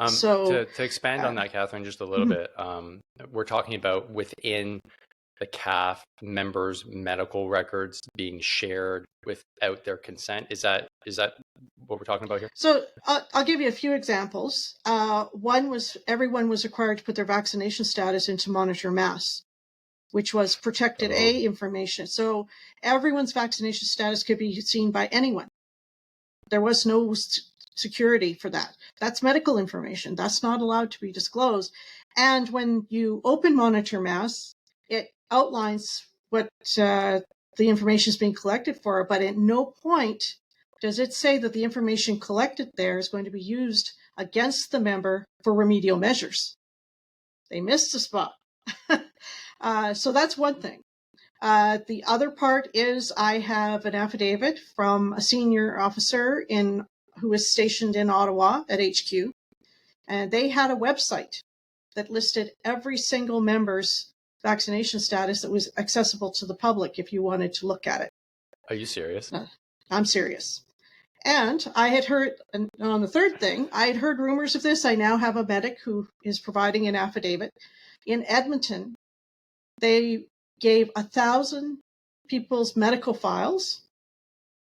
So To expand on that, Catherine, just a little bit, we're talking about within the CAF members' medical records being shared without their consent. Is that what we're talking about here? So I'll give you a few examples. One was everyone was required to put their vaccination status into Monitor Mass, which was protected A information. So everyone's vaccination status could be seen by anyone. There was no security for that. That's medical information. That's not allowed to be disclosed. And when you open Monitor Mass, it outlines what the information is being collected for, but at no point does it say that the information collected there is going to be used against the member for remedial measures. They missed the spot. So that's one thing. The other part is I have an affidavit from a senior officer who is stationed in Ottawa at HQ, and they had a website that listed every single member's vaccination status that was accessible to the public if you wanted to look at it. Are you serious? I'm serious. And I had heard, and on the third thing, I had heard rumors of this. I now have a medic who is providing an affidavit. In Edmonton, they gave 1,000 people's medical files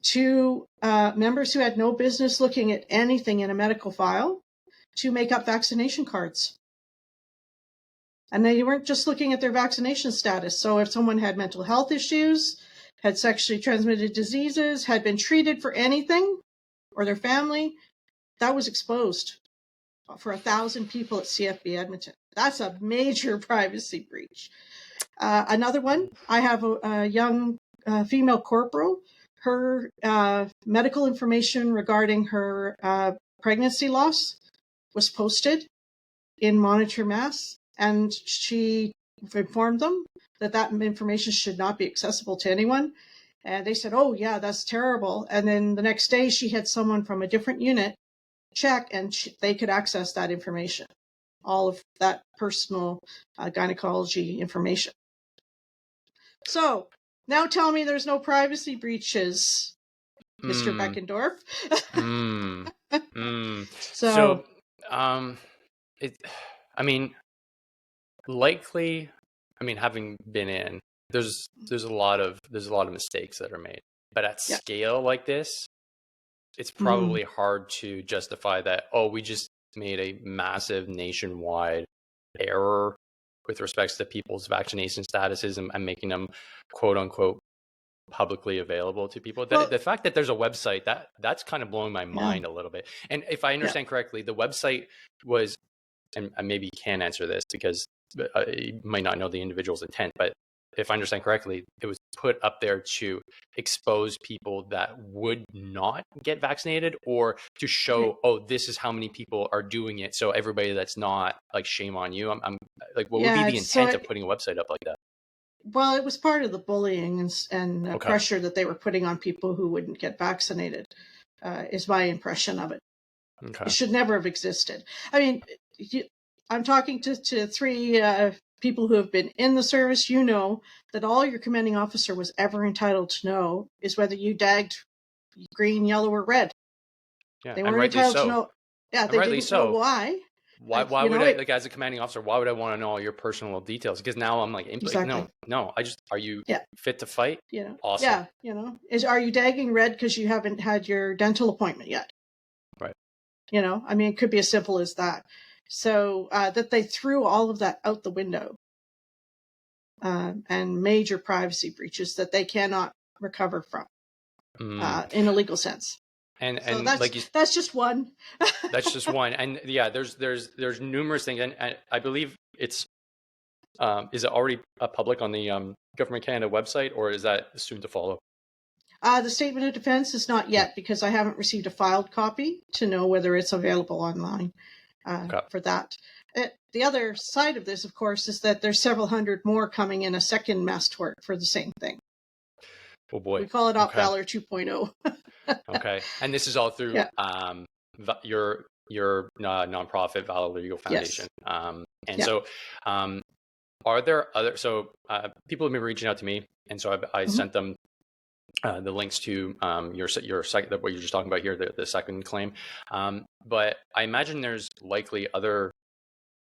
to members who had no business looking at anything in a medical file to make up vaccination cards. And they weren't just looking at their vaccination status. So if someone had mental health issues, had sexually transmitted diseases, had been treated for anything, or their family, that was exposed for 1,000 people at CFB Edmonton. That's a major privacy breach. Another one, I have a young female corporal. Her medical information regarding her pregnancy loss was posted in Monitor Mass, and she informed them that information should not be accessible to anyone. And they said, oh, yeah, that's terrible. And then the next day she had someone from a different unit check, and they could access that information, all of that personal gynecology information. So now tell me there's no privacy breaches, Mr. Beckendorf. So, likely, having been in, there's a lot of mistakes that are made, but at scale like this, it's probably hard to justify that. Oh, we just made a massive nationwide error with respects to people's vaccination statuses and making them quote unquote publicly available to people. The fact that there's a website that's kind of blowing my mind a little bit. And if I understand correctly, the website was, and maybe you can answer this because you might not know the individual's intent, but if I understand correctly, it was put up there to expose people that would not get vaccinated, or to show, oh, this is how many people are doing it. So everybody that's not, like, shame on you. I'm like, what would be the intent of putting a website up like that? Well, it was part of the bullying and pressure that they were putting on people who wouldn't get vaccinated, is my impression of it. Okay. It should never have existed. I mean, I'm talking to three people who have been in the service. You know that all your commanding officer was ever entitled to know is whether you dagged green, yellow, or red. Yeah, they weren't entitled to know. Yeah, they didn't know why. Why would I, like, as a commanding officer, why would I want to know all your personal details? Because now I'm like, no, are you fit to fight? Awesome. Yeah, are you dagging red because you haven't had your dental appointment yet? Right. It could be as simple as that. So that they threw all of that out the window, and major privacy breaches that they cannot recover from in a legal sense. And that's just one. That's just one. And yeah, there's numerous things, and I believe it's is it already public on the Government Canada website, or is that soon to follow? The statement of defense is not yet, because I haven't received a filed copy to know whether it's available online for that. The other side of this, of course, is that there's several hundred more coming in a second mass tort for the same thing. Oh boy. We call it Op Valor 2.0. Okay. And this is all through your nonprofit, Valor Legal Foundation. Yes. So are there other, people have been reaching out to me, and so I sent them the links to your what you're just talking about here, the second claim. But I imagine there's likely other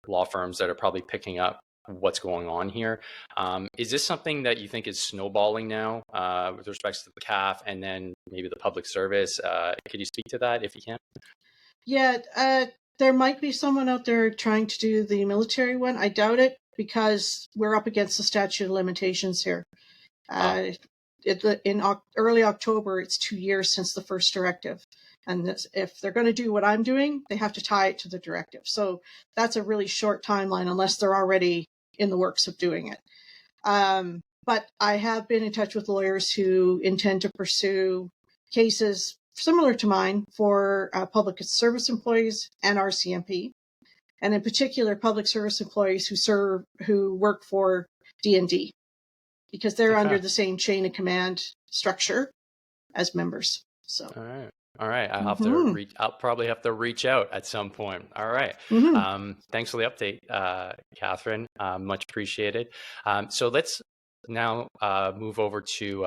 law firms that are probably picking up what's going on here. Is this something that you think is snowballing now with respect to the CAF and then maybe the public service? Could you speak to that if you can? Yeah, there might be someone out there trying to do the military one. I doubt it because we're up against the statute of limitations here. In early October, it's 2 years since the first directive. And if they're going to do what I'm doing, they have to tie it to the directive. So that's a really short timeline unless they're already in the works of doing it. But I have been in touch with lawyers who intend to pursue cases similar to mine for public service employees and RCMP, and in particular public service employees who work for D&D, because they're under the same chain of command structure as members. So. All right. I'll probably have to reach out at some point. All right. Thanks for the update, Catherine. Much appreciated. So let's now move over to